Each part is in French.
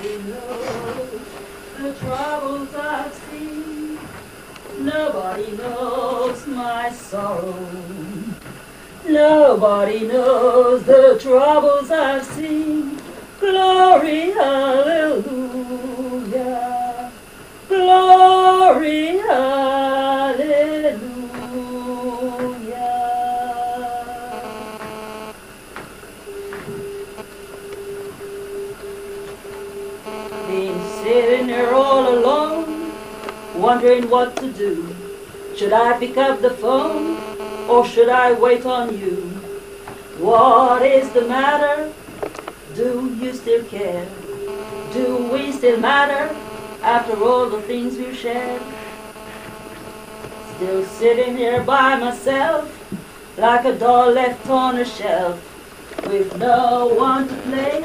Nobody knows the troubles I've seen. Nobody knows my sorrow. Nobody knows the troubles I've seen. Glory, hallelujah. Glory, hallelujah. Been sitting there all alone, wondering what to do. Should I pick up the phone, or should I wait on you? What is the matter? Do you still care? Do we still matter after all the things we've shared? Still sitting here by myself, like a doll left on a shelf, with no one to play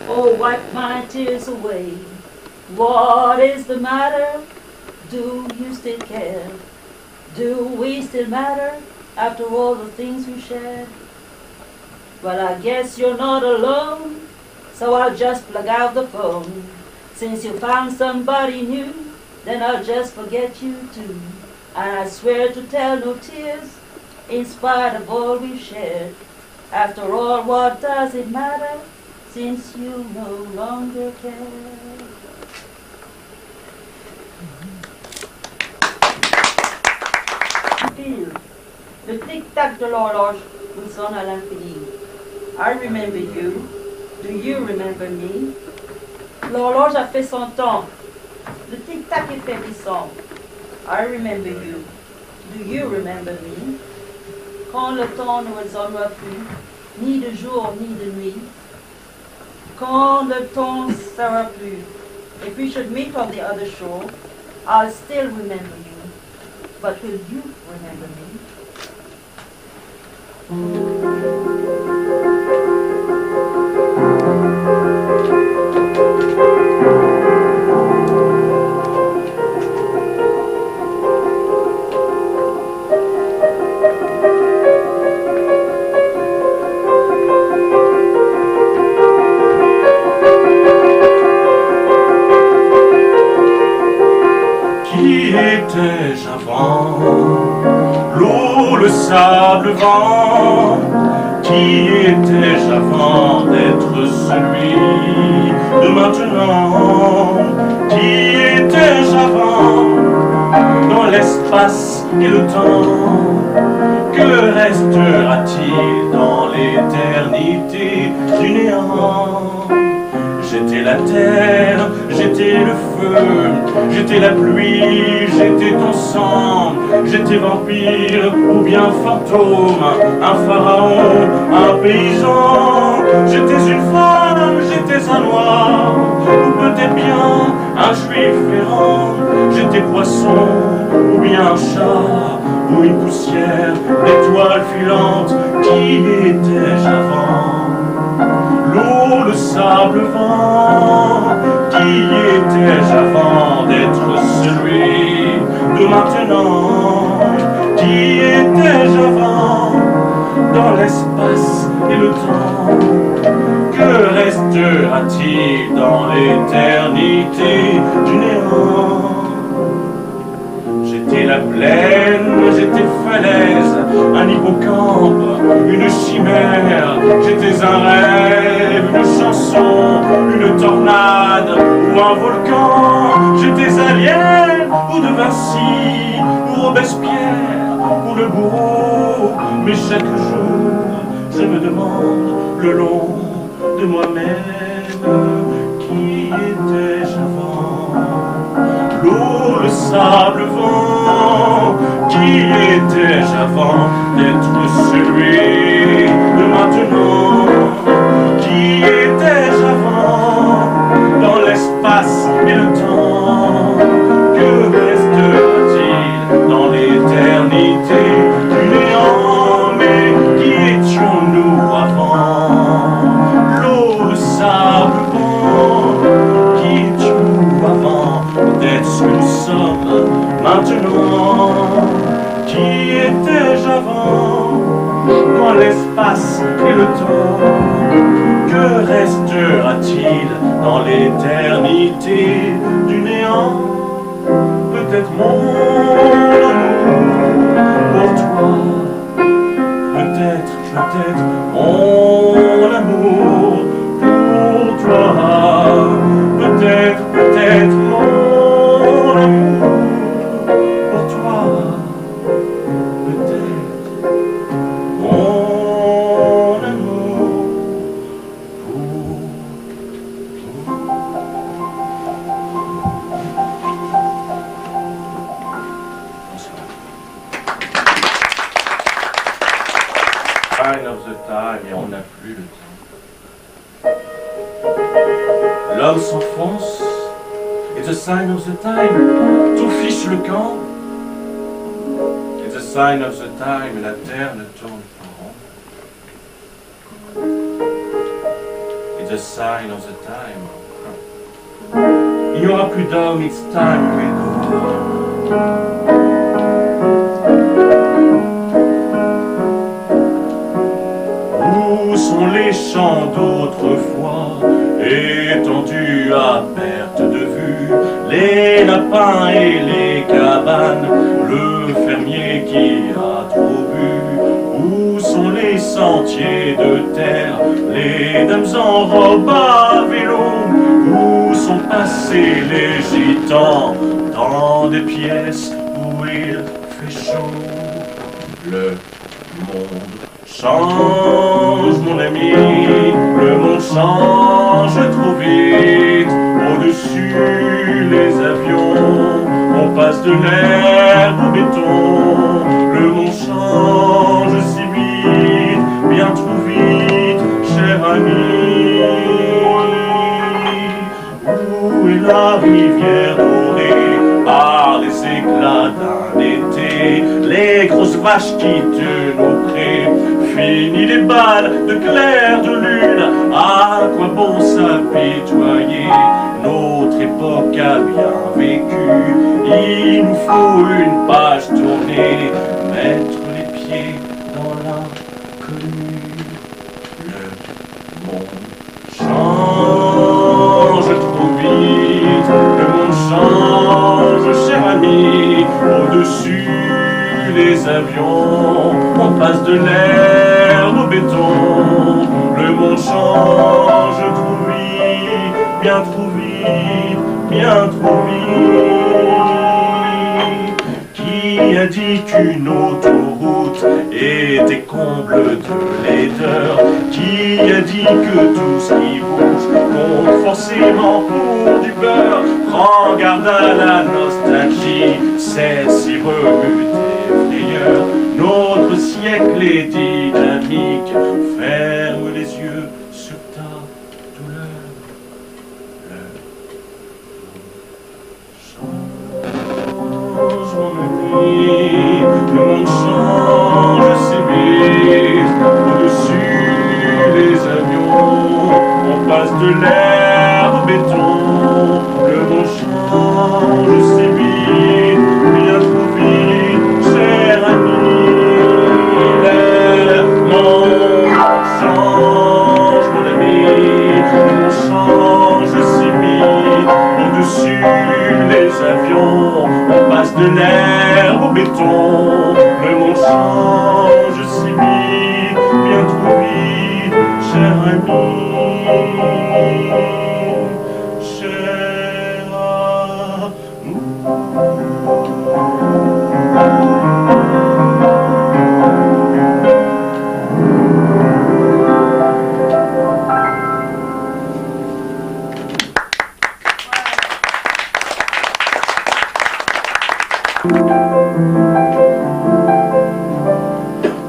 or wipe my tears away. What is the matter? Do you still care? Do we still matter after all the things we shared? Well, I guess you're not alone, so I'll just plug out the phone. Since you found somebody new, then I'll just forget you too. And I swear to tell no tears, in spite of all we've shared. After all, what does it matter, since you no longer care? Le tic-tac de l'horloge nous sonne à l'infini. I remember you. Do you remember me? L'horloge a fait son temps. Le tic-tac est faiblissant. I remember you. Do you remember me? Quand le temps ne résonnera plus, ni de jour ni de nuit. Quand le temps sera plus. If we should meet on the other shore, I'll still remember you. But will you remember me? Qui étais-je avant? L'eau, le sable, le vent. Qui étais-je avant d'être celui de maintenant? Qui étais-je avant dans l'espace et le temps? Que restera-t-il dans l'éternité du néant? J'étais la terre, j'étais le feu, j'étais la pluie, j'étais ton sang, j'étais vampire ou bien fantôme, un pharaon, un paysan. J'étais une femme, j'étais un noir, ou peut-être bien un juif errant. J'étais poisson, ou bien un chat, ou une poussière d'étoiles filantes. Qui étais-je avant? L'eau, le sable, le vent. Qui étais-je avant d'être celui de maintenant? Qui étais-je avant dans l'espace et le temps? Que restera-t-il dans l'éternité du néant? J'étais la plaine, j'étais falaise, un hippocampe, une chimère. J'étais un rêve, une chanson, une tornade ou un volcan. J'étais Alien ou de Vinci ou Robespierre ou le bourreau. Mais chaque jour, je me demande le long de moi-même, qui étais-je avant? L'eau, le sable, le vent. Qui étais-je avant d'être celui de maintenant? Qui étais-je avant dans l'espace et le temps? Que restera-t-il dans l'éternité du néant? Mais qui étions-nous avant? L'eau, le sable, le vent. Qui étions-nous avant d'être ce que nous sommes maintenant? Qui étais-je avant dans l'espace et le temps? Que restera-t-il dans l'éternité du néant? Peut-être mon amour pour toi. Peut-être mon amour pour toi. Peut-être mon amour pour toi. Peut-être mon amour pour toi. Sign of the time, et on n'a plus le temps. L'homme s'enfonce, it's a sign of the time, tout fiche le camp. It's a sign of the time, et la terre ne tourne pas rond. It's a sign of the time. Il n'y aura plus d'hommes, it's time will go. Où sont les champs d'autrefois, étendus à perte de vue, les lapins et les cabanes, le fermier qui a trop bu? Où sont les sentiers de terre, les dames en robe à vélo? Où sont passés les gitans dans des pièces où il fait chaud? Le monde change, mon ami, le monde change trop vite. Au-dessus les avions, on passe de l'herbe au béton. Le monde change si vite, bien trop vite, cher ami. Où est la rivière dorée par les éclats d'un été? Les grosses vaches quittent nos prés. Fini les balles de clair de lune, à quoi bon s'apitoyer? Notre époque a bien vécu, il nous faut une page tournée, mettre les pieds dans l'inconnu. Le monde change trop vite, le monde change, cher ami, au-dessus les avions, on passe de l'herbe au béton. Le monde change trop vite, bien trop vite, bien trop vite. Qui a dit qu'une autoroute était comble de laideur? Qui a dit que tout ce qui bouge compte forcément pour du beurre? Prends garde à la nostalgie, c'est si remuté. Notre siècle est dynamique, ferme les yeux sur ta douleur. Le monde change, mon ami, le monde change si vite. Au-dessus les avions, on passe de l'herbe au béton. Le monde change si vite, bien trop vite, cher ami. Change, mon ami, on change si vite. Au-dessus les avions, on passe de l'herbe au béton. Le monde change si vite, bien trop vite, cher ami. Cher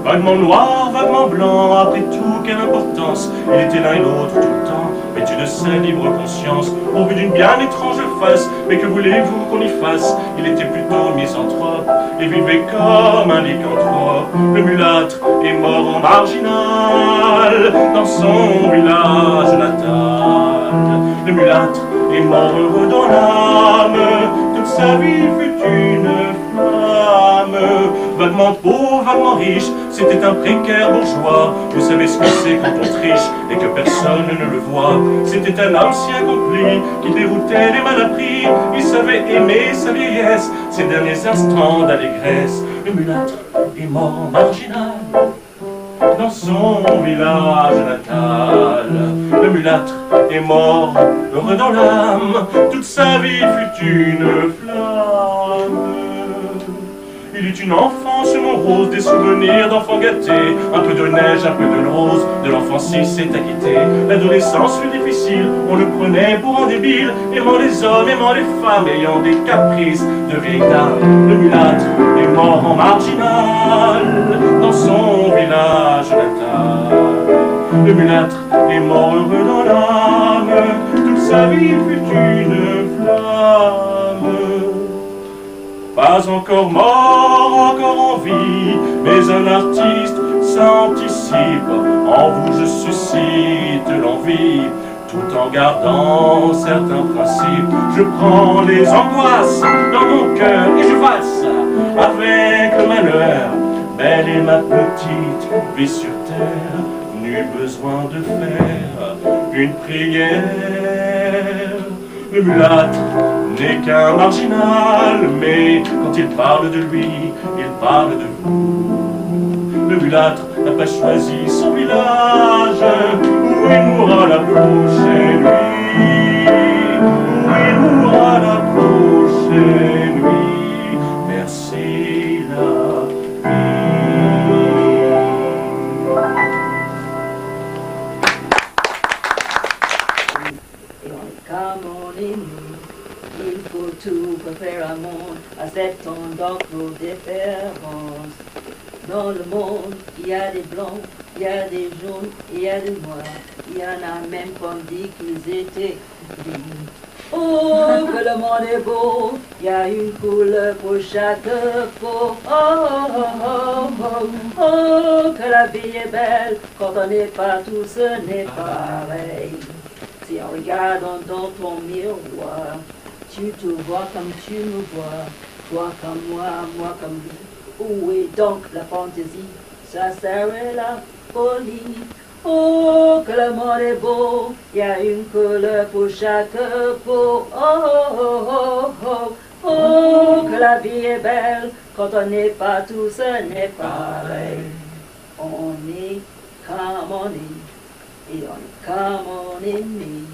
vaguement noir, vaguement blanc, après tout, quelle importance? Il était l'un et l'autre tout le temps, vêtu de sa libre conscience, pourvu d'une bien étrange face. Mais que voulez-vous qu'on y fasse? Il était plutôt misanthrope et vivait comme un lycanthrope. Le mulâtre est mort en marginal dans son village natal. Le mulâtre est mort heureux dans l'âme, toute sa vie fut une flamme. vaguement pauvre, vaguement riche. C'était un précaire bourgeois. Vous savez ce que c'est quand on triche et que personne ne le voit. C'était un homme si accompli qui déroutait les malappris. Il savait aimer sa vieillesse, ses derniers instants d'allégresse. Le mulâtre est mort marginal dans son village natal. Le mulâtre est mort heureux dans l'âme. Toute sa vie fut une flamme. Il eut une enfance rose, des souvenirs d'enfants gâtés, un peu de neige, un peu de rose, de l'enfance il s'est acquitté. L'adolescence fut difficile, on le prenait pour un débile, aimant les hommes, aimant les femmes, ayant des caprices de vieille dame. Le mulâtre est mort en marginal dans son village natal. Le mulâtre est mort heureux dans l'âme, toute sa vie fut une flamme. Pas encore mort, encore en vie, mais un artiste s'anticipe. En vous je suscite l'envie, tout en gardant certains principes. Je prends les angoisses dans mon cœur et je passe avec le malheur. Belle est ma petite vie sur terre, n'eut besoin de faire une prière. Le mulâtre n'est qu'un marginal, mais quand il parle de lui, il parle de vous. Le mulâtre n'a pas choisi son village, où il mourra la prochaine nuit, où il mourra la prochaine nuit. Merci la vie. Come on in, il faut tout pour faire un monde, acceptons donc nos différences. Dans le monde, il y a des blancs, il y a des jaunes, il y a des noirs, il y en a même qu'on dit qu'ils étaient gris. Oh, que le monde est beau, il y a une couleur pour chaque peau. Oh, oh, oh, oh, oh, que la vie est belle, quand on n'est pas tous, ce n'est pas pareil. Si en regardant dans ton miroir, tu te vois comme tu me vois, toi comme moi comme lui. Où est donc la fantaisie? Ça serait la folie. Oh, que le monde est beau, il y a une couleur pour chaque peau. Oh, oh, oh, oh, oh, que la vie est belle, quand on n'est pas tous, ce n'est pas pareil. On est comme on est. Et on est comme on est né,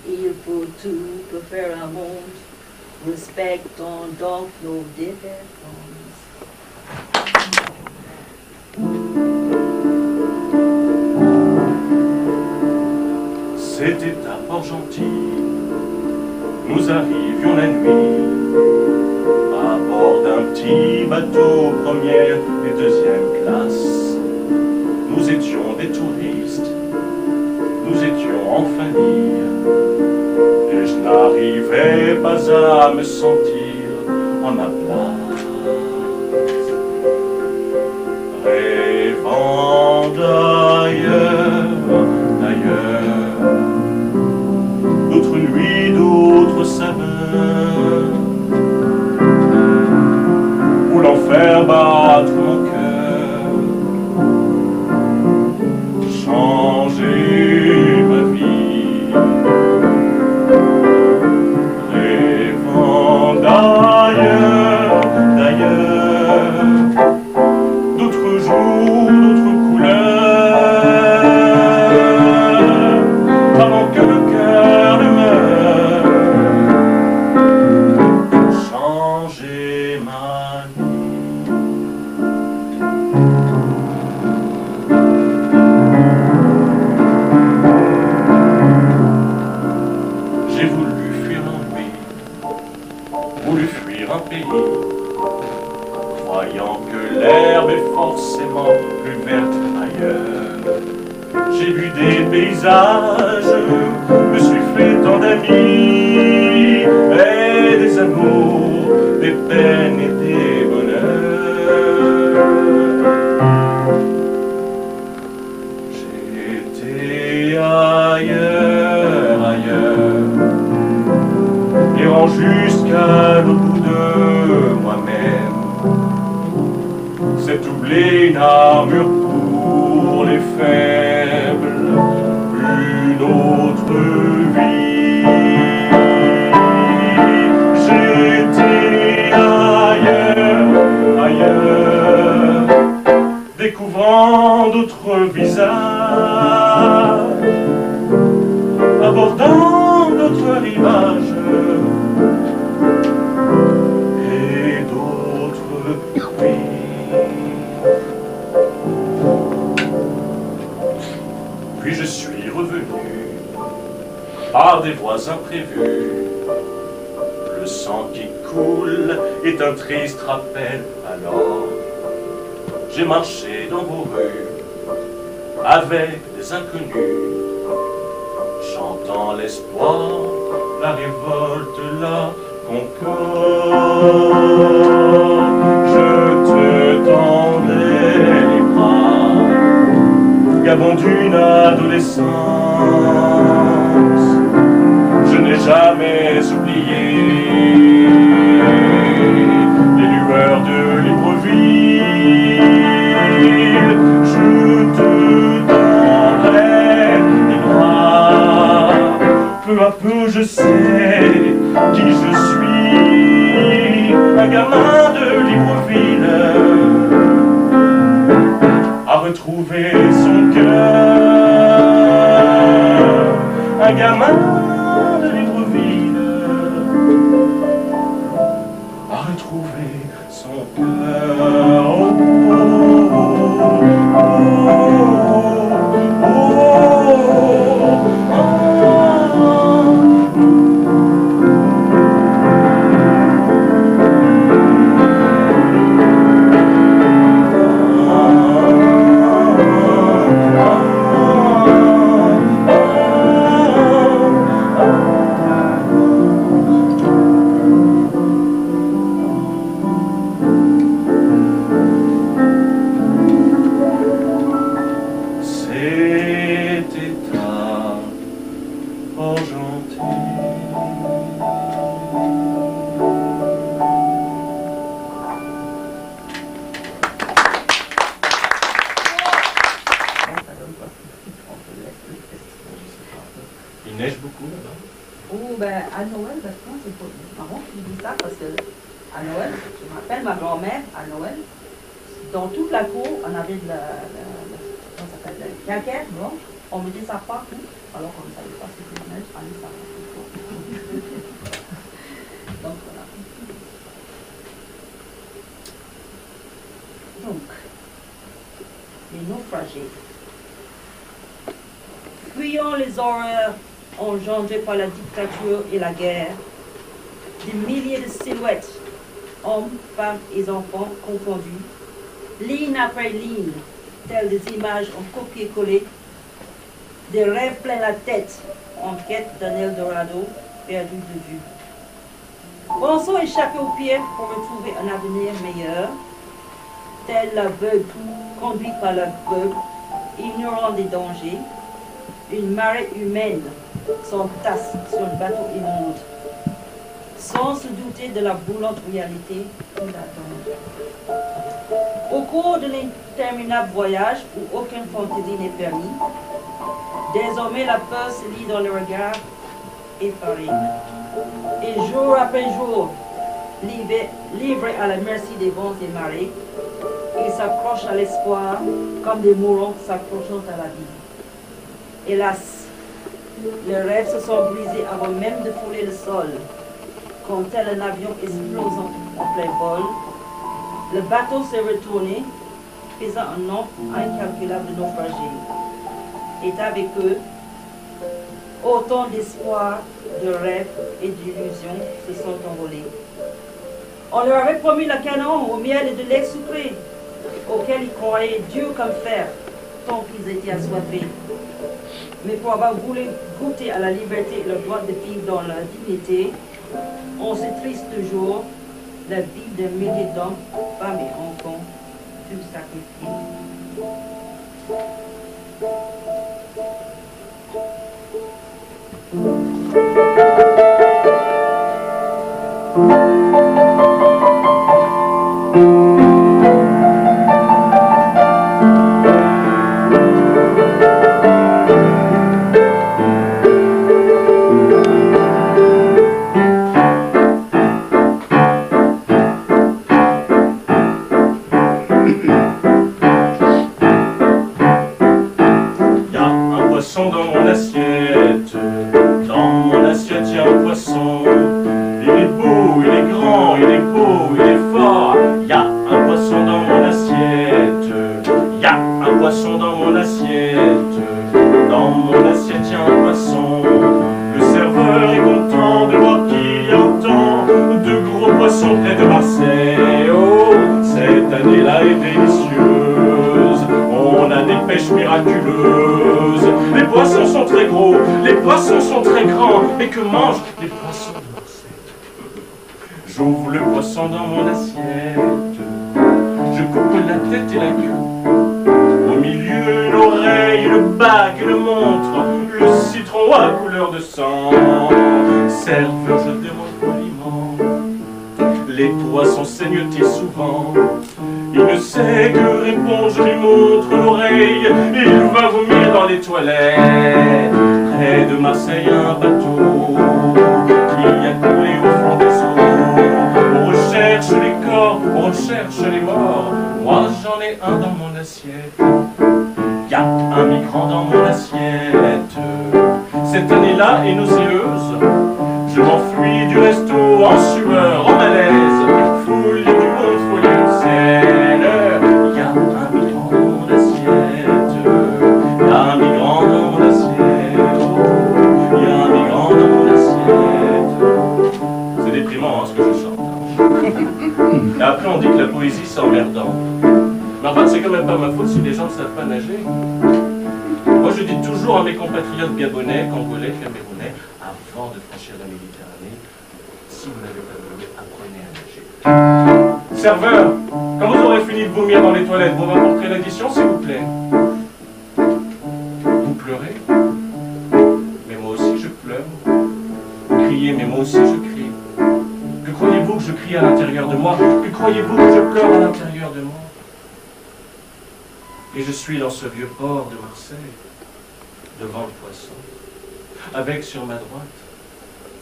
il faut tout pour faire un monde, respectons donc nos différences. C'était à Port-Gentil, nous arrivions la nuit, à bord d'un petit bateau première et deuxième classe. Nous étions des touristes, nous étions en famille, et je n'arrivais pas à me sentir en ma place. Rêvant d'ailleurs, d'autres nuits, d'autres saveurs, voulant faire battre mon cœur, changer ma vie, rêvant d'ailleurs, d'autres jours, d'autres couleurs, avant que le cœur ne meure, changer ma vie. J'ai voulu fuir l'ennui, voulu fuir un pays, croyant que l'herbe est forcément plus verte ailleurs. J'ai vu des paysages, me suis fait tant d'amis, et des amours, des peines et des bonheurs. J'étais ailleurs, errant jusqu'à l'au bout de moi-même, voulez une armure pour les faibles, une autre vie. J'étais ailleurs, découvrant d'autres visages, abordant d'autres rivages et d'autres pays. Puis je suis revenu par des voies imprévues. Le sang qui coule est un triste rappel. Alors j'ai marché dans vos rues avec des inconnus, chantant l'espoir, la révolte, la concorde. Je te tendais les bras, gabon d'une adolescence. Je n'ai jamais oublié les lueurs de Libreville. Je te tendrai les bras. Peu à peu je sais qui je suis, un gamin de Libreville, à retrouver son cœur, un gamin de Libreville, à retrouver son cœur. Oh, oh, oh, oh, oh, oh, il neige beaucoup là-bas? Oh, ben, à Noël, parce que c'est pas marrant que je dis ça, parce que à Noël, je me rappelle ma grand-mère, à Noël, dans toute la cour, on avait de comment ça s'appelle, la calcaire blanche, on mettait ça partout, alors qu'on ne savait pas si c'était neige, on mettait ça partout. Donc voilà. Donc, les naufragés. Fuyant les horreurs engendrées par la dictature et la guerre, des milliers de silhouettes, hommes, femmes et enfants confondus, ligne après ligne, telles des images en copier-coller, des rêves plein la tête, en quête d'un Eldorado perdu de vue. Pensons échapper au pire pour retrouver un avenir meilleur, tel l'aveugle conduit par l'aveugle, ignorant des dangers. Une marée humaine s'entasse sur le bateau immonde, sans se douter de la boulante réalité qui l'attend. Au cours de l'interminable voyage où aucune fantaisie n'est permis, désormais la peur se lit dans le regard effaré. Et jour après jour, livré à la merci des vents et marées, ils s'accrochent à l'espoir comme des mourants s'accrochant à la vie. Hélas, les rêves se sont brisés avant même de fouler le sol. Comme tel un avion explosant en plein vol, le bateau s'est retourné, faisant un nombre incalculable de naufragés. Et avec eux, autant d'espoirs, de rêves et d'illusions se sont envolés. On leur avait promis le canon au miel et de lait sucré, auquel ils croyaient dur comme fer, tant qu'ils étaient assoiffés. Mais pour avoir voulu goûter à la liberté et le droit de vivre dans la dignité, en ce triste jour, la vie de milliers d'hommes, femmes et enfants fut sacrifiée. assiette. Dans mon assiette, il y a un poisson. Il est beau, il est grand, il est beau, il est fort. Il y a un poisson dans mon assiette. Il y a un poisson dans mon assiette. Dans mon assiette, il y a un poisson. Le serveur est content de voir qu'il y a autant de gros poissons près de Marseille. Oh, cette année-là est délicieuse. On a des pêches miraculeuses. Les poissons sont très gros, les poissons sont très grands. Et que mangent les poissons de Marseille? J'ouvre le poisson dans mon assiette. Je coupe la tête et la queue. Au milieu, l'oreille, le bac, le montre, le citron à couleur de sang. Serveur, je demande poliment. Les poissons saignent-ils souvent? Il ne sait que répondre, je lui montre l'oreille. Il va vomir dans les toilettes. Près de Marseille, un bateau qui a coulé au fond des eaux. On recherche les corps, on recherche les morts. Moi, j'en ai un dans mon assiette. Y a un migrant dans mon assiette. Cette année-là est nauséeuse. Je m'enfuis du resto en sueur, en malaise. Folie du monde, folie obscène. Y a un migrant dans mon assiette. Y a un migrant dans mon assiette. Y a un migrant dans mon assiette. C'est déprimant, hein, ce que je chante. Et après, on dit que la poésie, c'est emmerdant. Mais enfin, c'est quand même pas ma faute si les gens ne savent pas nager. Moi, je dis toujours à mes compatriotes gabonais, congolais, camerounais, avant de franchir la Méditerranée, si vous n'avez pas voulu, apprenez à nager. Serveur, quand vous aurez fini de vomir dans les toilettes, vous m'apporterez l'addition, s'il vous plaît. Vous pleurez? Mais moi aussi, je pleure. Vous criez, mais moi aussi, je crie. Que croyez-vous que je crie à l'intérieur de moi? Que croyez-vous que je pleure à l'intérieur de moi? Et je suis dans ce vieux port de Marseille, devant le poisson, avec sur ma droite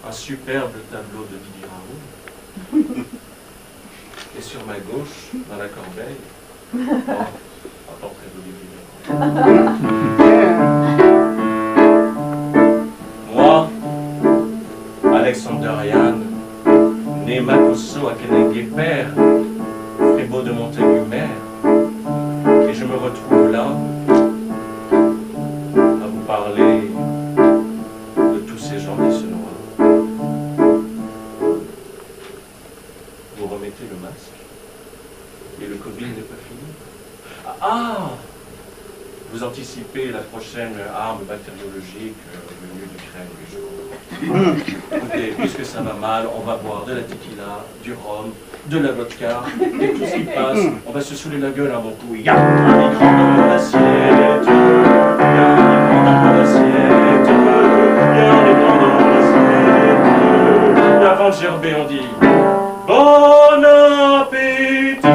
un superbe tableau de Didier Raoult. Et sur ma gauche, dans la corbeille, un portrait d'Olivier Véran. Moi, Alexander Ryan, né Makosso à Kenengue père, Frébeau de Montaigu mère, et je me retrouve là, à vous parler de tous ces gens qui se noient. Vous remettez le masque, et le Covid n'est pas fini. Ah! Vous anticipez la prochaine arme bactériologique venue d'Ukraine, oui, je comprends. Écoutez, puisque ça va mal, on va boire de la tequila, du rhum, de la vodka, et tout ce qui passe, on va se saouler la gueule un bon coup. Il y a un migrant dans mon assiette, il y a un migrant dans mon assiette, il y a un migrant dans mon assiette. Et avant de gerber, on dit bon appétit.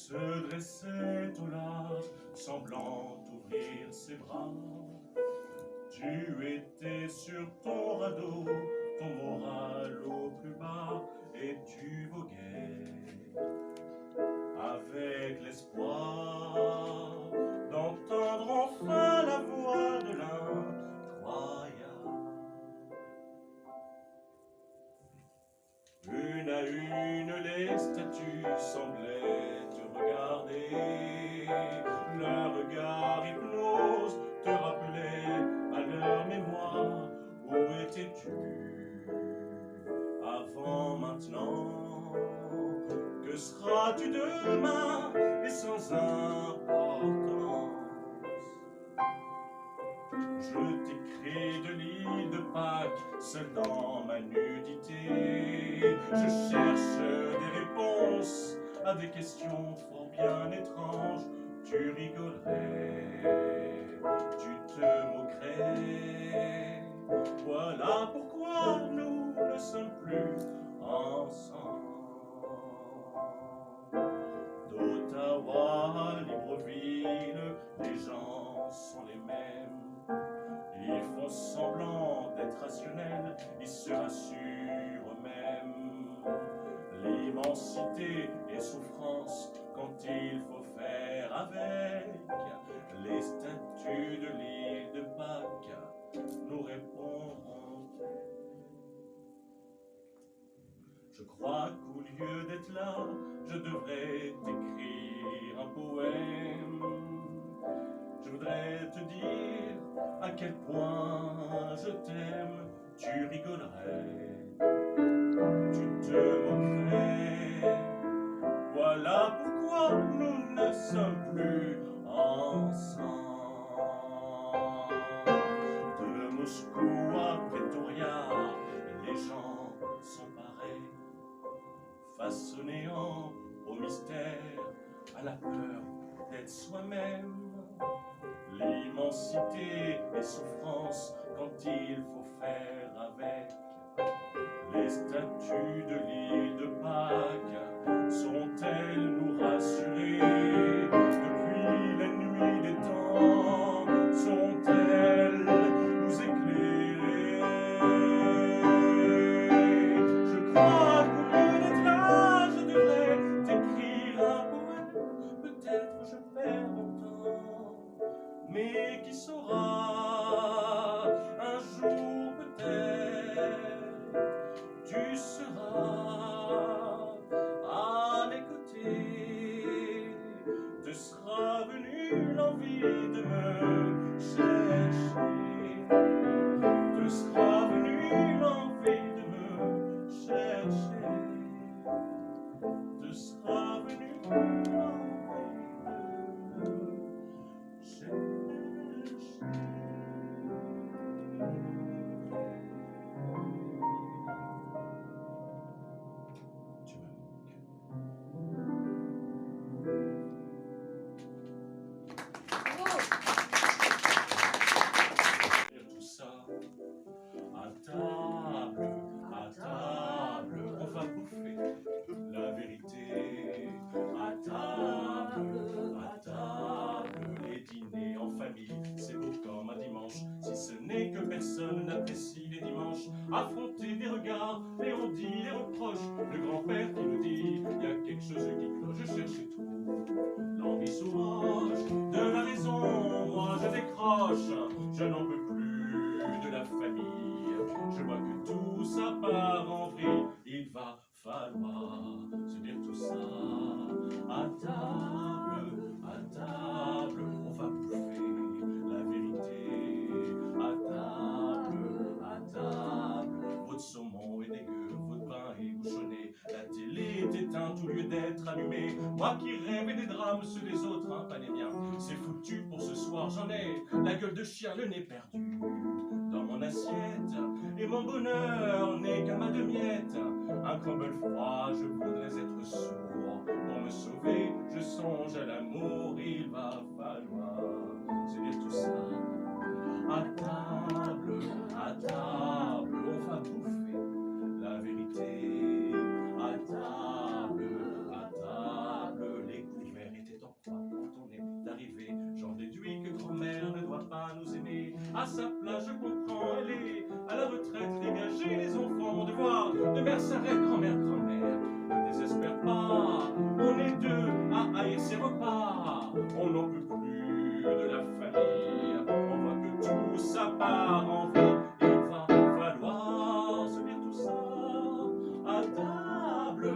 Se dressait au large, semblant ouvrir ses bras. Tu étais sur ton radeau, ton moral au plus bas, et tu voguais avec l'espoir d'entendre enfin la voix de l'incroyable. Une à une, les statues semblaient te regarder. Leur regard hypnose te rappelait à leur mémoire. Où étais-tu avant maintenant? Que seras-tu demain et sans importance? Je t'écris de l'île de Pâques, seul dans ma nudité. Je cherche des réponses à des questions fort bien étranges. Tu rigolerais, tu te moquerais. Voilà pourquoi nous ne sommes plus ensemble. D'Ottawa, Libreville, Immensité et souffrance quand il faut faire avec. Les statues de l'île de Pâques nous répondront. Je crois qu'au lieu d'être là, je devrais t'écrire un poème. Je voudrais te dire à quel point je t'aime. Tu rigolerais, tu te moquerais. Voilà pourquoi nous ne sommes plus ensemble. De Moscou à Pretoria, les gens sont pareils, face au néant, au mystère, à la peur d'être soi-même. L'immensité et souffrance quand il faut faire avec. Les statues de l'île de Pâques sauront-elles nous rassurer depuis la nuit des temps? Sauront-elles nous éclairer? Je crois qu'au lieu d'être là, je devrais t'écrire un poème. Peut-être je perds mon temps, mais qui saura, un jour peut-être tu seras à mes côtés, te sera venue l'envie de me chercher, te sera venue l'envie de me chercher, te sera venue l'envie de me chercher. Tu me manques. Et tout ça, à table, on va bouffer la vérité. À table, les dîners en famille, c'est beau comme un dimanche. Si ce n'est que personne n'apprécie les dimanches, affronter des regards, et on dit les reproches. Le grand-père qui nous dit, y a quelque chose qui cloche, je cherche et trouve. L'envie sauvage de la raison, moi je décroche, je n'en peux plus de la famille. Je vois que tout ça part en vrille, il va falloir se dire tout ça. À table, on va bouffer la vérité. À table, votre saumon est dégueu, votre pain est bouchonné, la télé est éteinte au lieu d'être allumée. Moi qui rêvais des drames, ceux des autres, hein, pas les miens. C'est foutu pour ce soir, j'en ai la gueule de chien, le nez perdu dans mon assiette, et mon bonheur n'est qu'un mal de miettes. Un crumble froid, je voudrais être sourd. Pour me sauver, je songe à l'amour, il va falloir se dire tout ça. À table, on va bouffer la vérité. À table, les couverts étaient en croix quand on est arrivé. J'en déduis que grand-mère ne doit pas nous aimer. À sa place, je comprends, elle est à la retraite, dégagée. Les enfants vont devoir de mère s'arrête, grand-mère. Ne désespère pas, on est deux à haïr ses repas. On n'en peut plus de la famille, on voit que tout ça part en vrille. Il va falloir se dire tout ça. À table,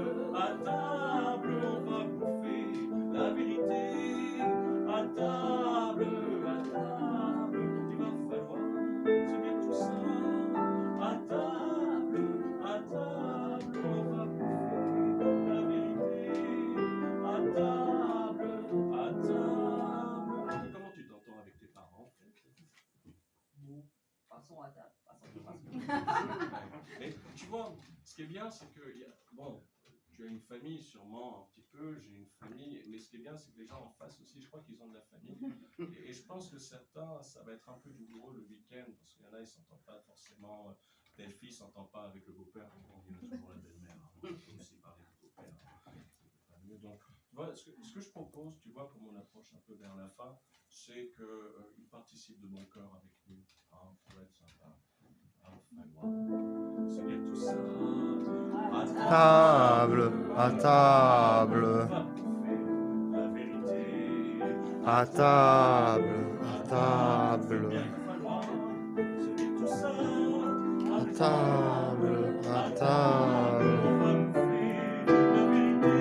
on va bouffer la vérité. À table, il va falloir se dire tout ça. À table, on va bouffer la vérité. À table. Comment tu t'entends avec tes parents, en fait? Bon, passons à table. Mais tu vois, ce qui est bien, c'est que, bon, tu as une famille sûrement un petit peu, j'ai une famille, mais ce qui est bien, c'est que les gens en face aussi, je crois qu'ils ont de la famille. Et je pense que certains, ça va être un peu douloureux le week-end, parce qu'il y en a, ils ne s'entendent pas forcément, tes filles ne s'entendent pas avec le beau-père, on dirait toujours la belle-mère, hein. On peut aussi parler du beau-père. Mieux. Donc, tu vois, ce que je propose, tu vois, comme on approche un peu vers la fin, c'est qu'il participe de bon cœur avec nous, hein, pour être sympa. Se dire tout ça. Table, à table, Va bouffer la vérité. à table, à Il table, va falloir se dire tout ça. à table, à table. On va bouffer la vérité.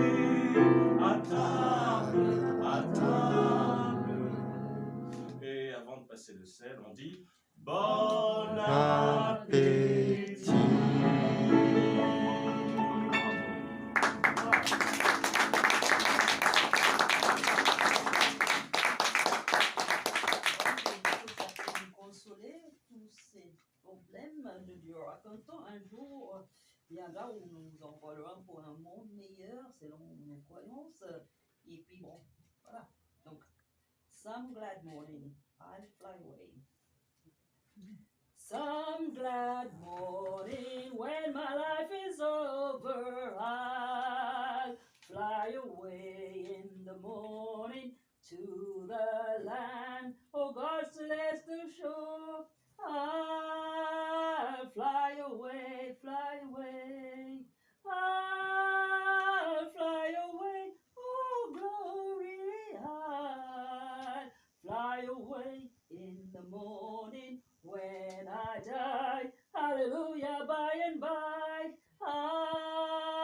À table, à table. Et avant de passer le sel, on dit bon appétit. Consoler tous ces problèmes de Dieu. Racontons un jour viendra où nous nous envolerons pour un monde meilleur selon nos croyances. Et puis bon, voilà. Donc, some glad morning, I'll fly away. Some glad morning when my life is over, I'll fly away in the morning to the land, oh God's celestial shore. I'll fly away, fly away. I'll fly away, oh glory. I'll fly away in the morning when I die. Hallelujah, by and by. I'll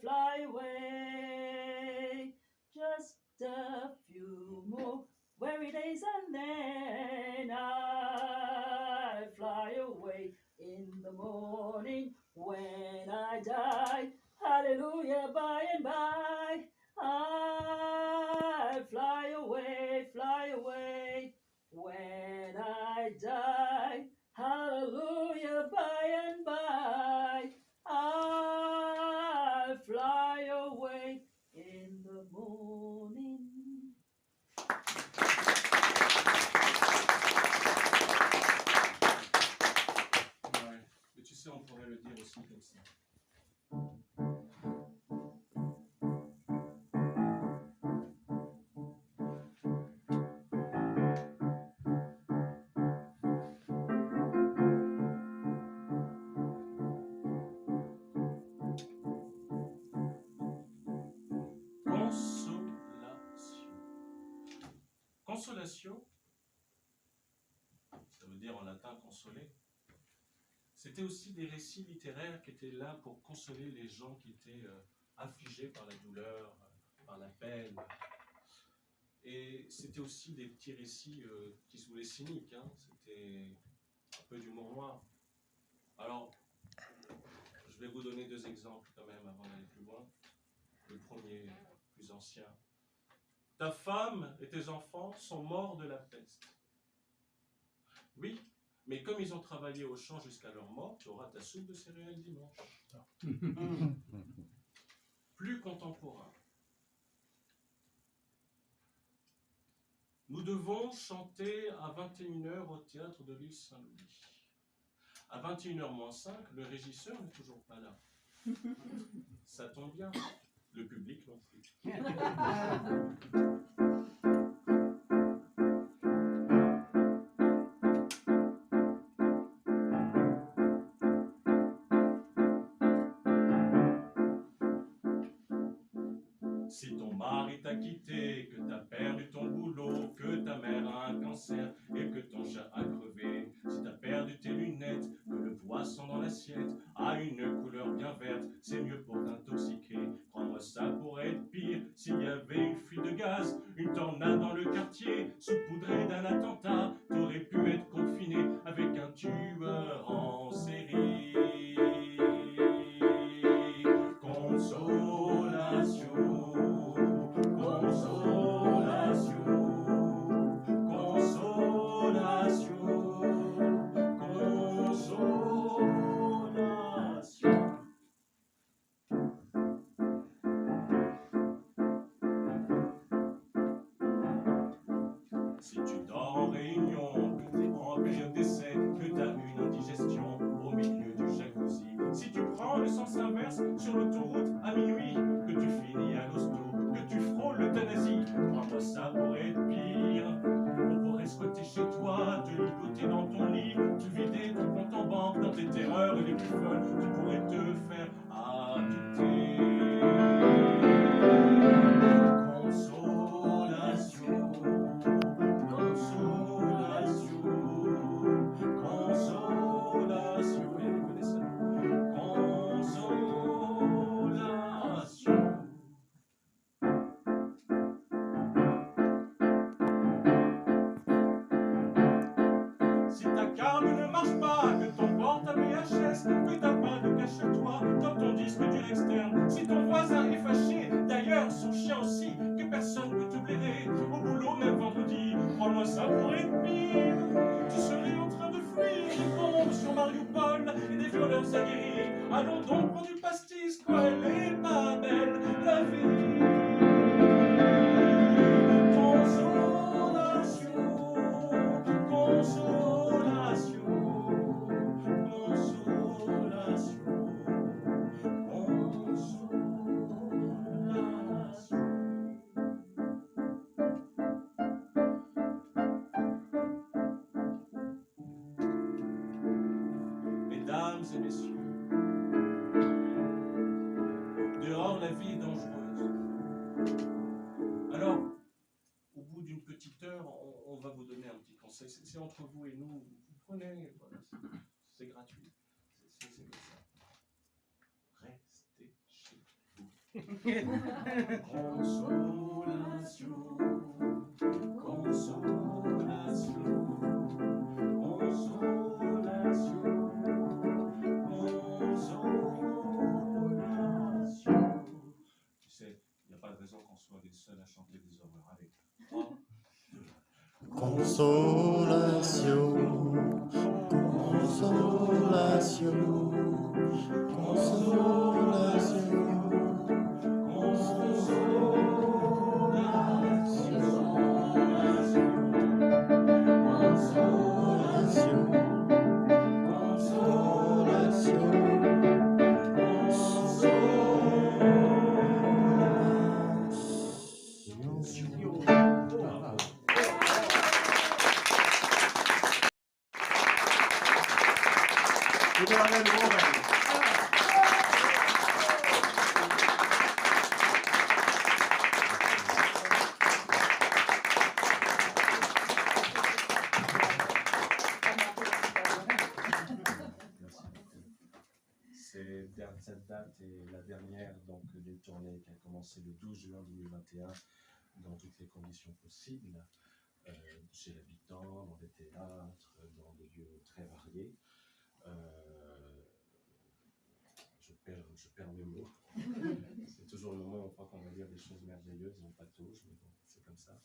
fly away. Just a few more weary days and then I'll fly away in the morning when I die. Hallelujah, by and by. I'll fly away when I die. Hallelujah, by and by. I'll fly away in the morning. Ouais. Mais tu sais, on pourrait le dire aussi comme ça. Consolation, ça veut dire en latin consoler, c'était aussi des récits littéraires qui étaient là pour consoler les gens qui étaient affligés par la douleur, par la peine. Et c'était aussi des petits récits qui se voulaient cyniques, hein. C'était un peu d'humour noir. Alors, je vais vous donner deux exemples quand même avant d'aller plus loin. Le premier, plus ancien. Ta femme et tes enfants sont morts de la peste. Oui, mais comme ils ont travaillé au champ jusqu'à leur mort, tu auras ta soupe de céréales dimanche. Plus contemporain. Nous devons chanter à 21h au théâtre de l'île Saint-Louis. À 21h moins 5, le régisseur n'est toujours pas là. Ça tombe bien, le public non plus. Si ton mari t'a quitté, que t'as perdu ton boulot, que ta mère a un cancer et que ton chat a crevé, si t'as perdu tes lunettes, que le poisson dans l'assiette a une couleur bien verte, c'est mieux pour t'intoxiquer. Crois-moi, ça pourrait être pire s'il y avait une fuite de gaz, une tornade dans le quartier, saupoudrée d'un attentat, t'aurais pu être confiné avec un tueur en série. Consolation. Si tu dors câble ne marche pas, que ton portable VHS, que t'as pas de cache-toi dans ton disque dur externe. Si ton voisin est fâché, d'ailleurs son chien aussi, que personne peut te blairer. Au boulot, même vendredi, prends-moi ça pour être pire. Tu serais en train de fuir des bombes sur Mariupol et des violeurs aguerris. Allons donc prendre du pastis, quoi, elle est pas belle, la vie. Consolation, consolation, consolation, consolation. Mesdames et messieurs, dehors la vie est dangereuse. Alors, au bout d'une petite heure, on va vous donner un petit conseil. C'est entre vous et nous. Vous prenez, voilà, c'est gratuit. C'est comme ça. Restez chez vous. Consolation, consolation, consolation, consolation. Tu sais, il n'y a pas de raison qu'on soit les seuls à chanter des horreurs. Allez, 3, 2, Consolation, consolation, consolation, Cette date est la dernière donc d'une tournée qui a commencé le 12 juin 2021 dans toutes les conditions possibles, chez l'habitant, dans des théâtres, dans des lieux très variés. Je perds mes mots. C'est toujours le moment où on croit qu'on va dire des choses merveilleuses, on patauge, mais bon, c'est comme ça.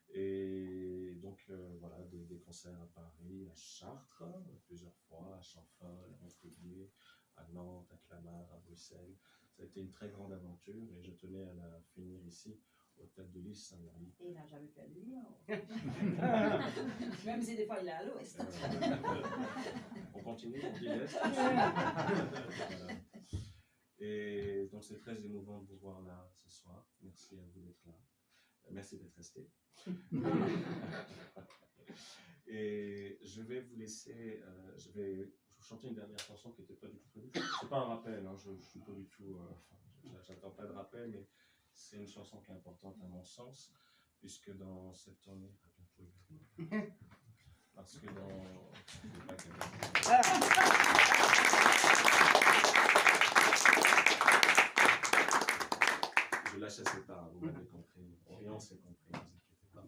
Et donc voilà, des concerts à Paris, à Chartres, plusieurs fois, à Champfort, à Montpellier, à Nantes, à Clamart, à Bruxelles. Ça a été une très grande aventure et je tenais à la finir ici, au Théâtre de l'Île Saint-Marie. Et il n'a jamais fait lui, même si des fois il est à l'ouest. On continue, on dit l'Est. Voilà. Et donc c'est très émouvant de vous voir là ce soir. Merci à vous d'être là. Merci d'être resté. Et je vais vous laisser, je vais vous chanter une dernière chanson qui n'était pas du tout prévue. C'est pas un rappel, hein, je suis pas du tout, j'attends pas de rappel, mais c'est une chanson qui est importante à mon sens, puisque dans cette tournée, à bientôt également, parce que dans, je la chassais pas, vous m'avez compris, on s'est compris, ne vous inquiétez pas.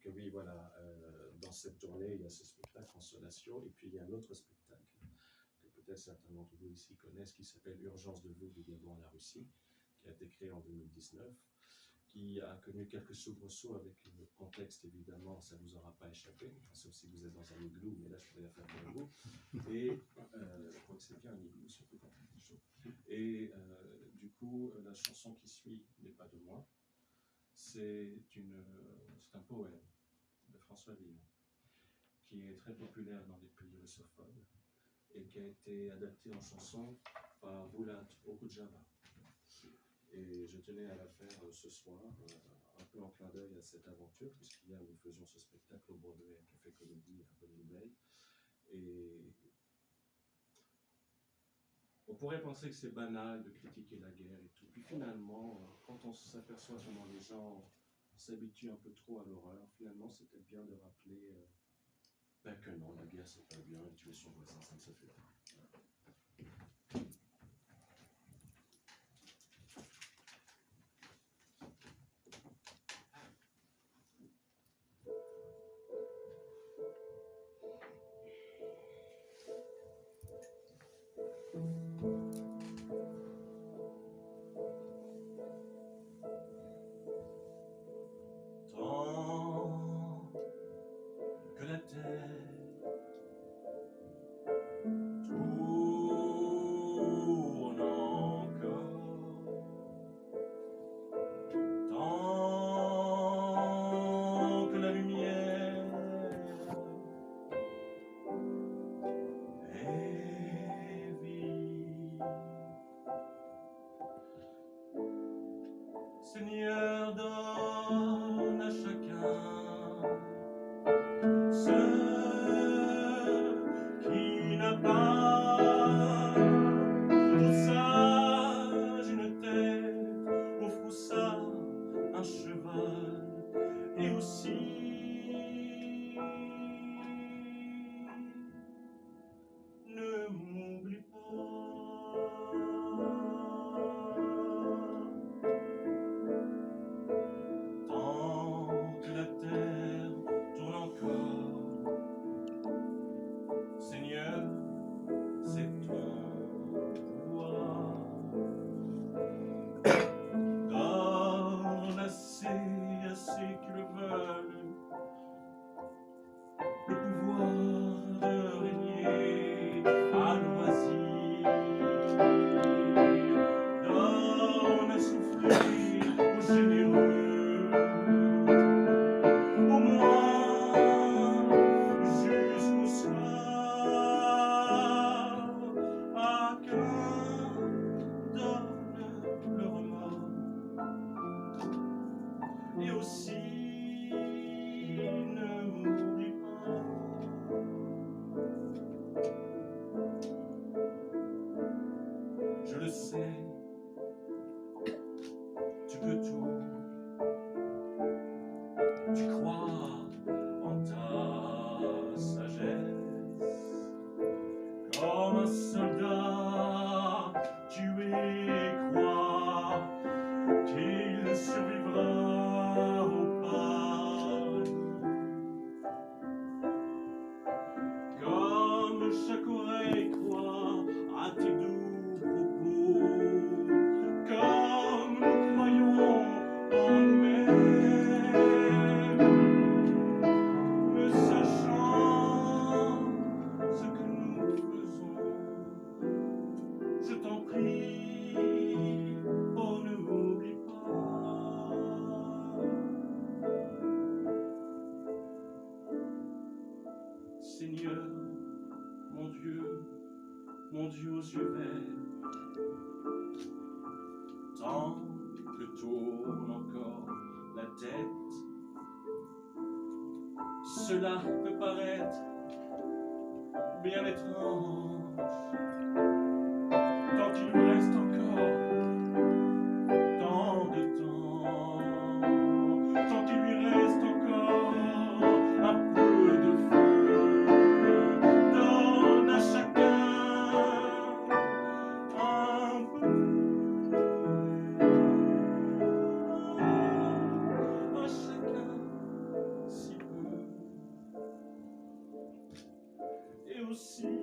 Que oui, voilà, dans cette tournée, il y a ce spectacle Consolation, et puis il y a un autre spectacle que peut-être certains d'entre vous ici connaissent, qui s'appelle Urgence de l'eau du Gabon à la Russie, qui a été créé en 2019, qui a connu quelques soubresauts avec le contexte, évidemment, ça ne vous aura pas échappé, sauf si vous êtes dans un igloo, mais là je pourrais la faire pour vous. Et je crois que c'est bien un igloo, surtout quand il est chaud. Et du coup, la chanson qui suit n'est pas de moi, c'est un poème de François Villon, qui est très populaire dans les pays russophones et qui a été adapté en chanson par Boulat Okudjava. Et je tenais à la faire ce soir, un peu en clin d'œil à cette aventure, puisqu'hier nous faisions ce spectacle au Broadway à Café Comédie à Bonne Bay. Et on pourrait penser que c'est banal de critiquer la guerre et tout. Puis finalement, quand on s'aperçoit comment les gens s'habituent un peu trop à l'horreur, finalement c'est peut-être bien de rappeler que non, la guerre c'est pas bien, et tuer son voisin ça ne se fait pas. aussi, ne m'oublie pas. Tant que la terre tourne encore, Seigneur, c'est ton pouvoir. Donne à ceux qui le veulent le pouvoir de régner à loisir. Donne à souffler aux généreux, au moins jusqu'au soir, à qu'un donne le remords. Et aussi, ne m'oublie pas. Je le sais, tu peux tout. Tu crois en ta sagesse. Comme un soldat, tu es crois qu'il survivra au paradis. Comme chaque oreille croit à tes doux propos, comme nous croyons en nous-mêmes, ne sachant ce que nous faisons, je t'en prie, oh ne m'oublie pas. Seigneur, mon Dieu aux yeux verts, tant que tourne encore la tête, cela peut paraître bien étrange, tant qu'il nous reste encore tant de temps, tant qu'il lui reste encore un peu de feu. Donne à chacun un peu, à chacun si peu. Et aussi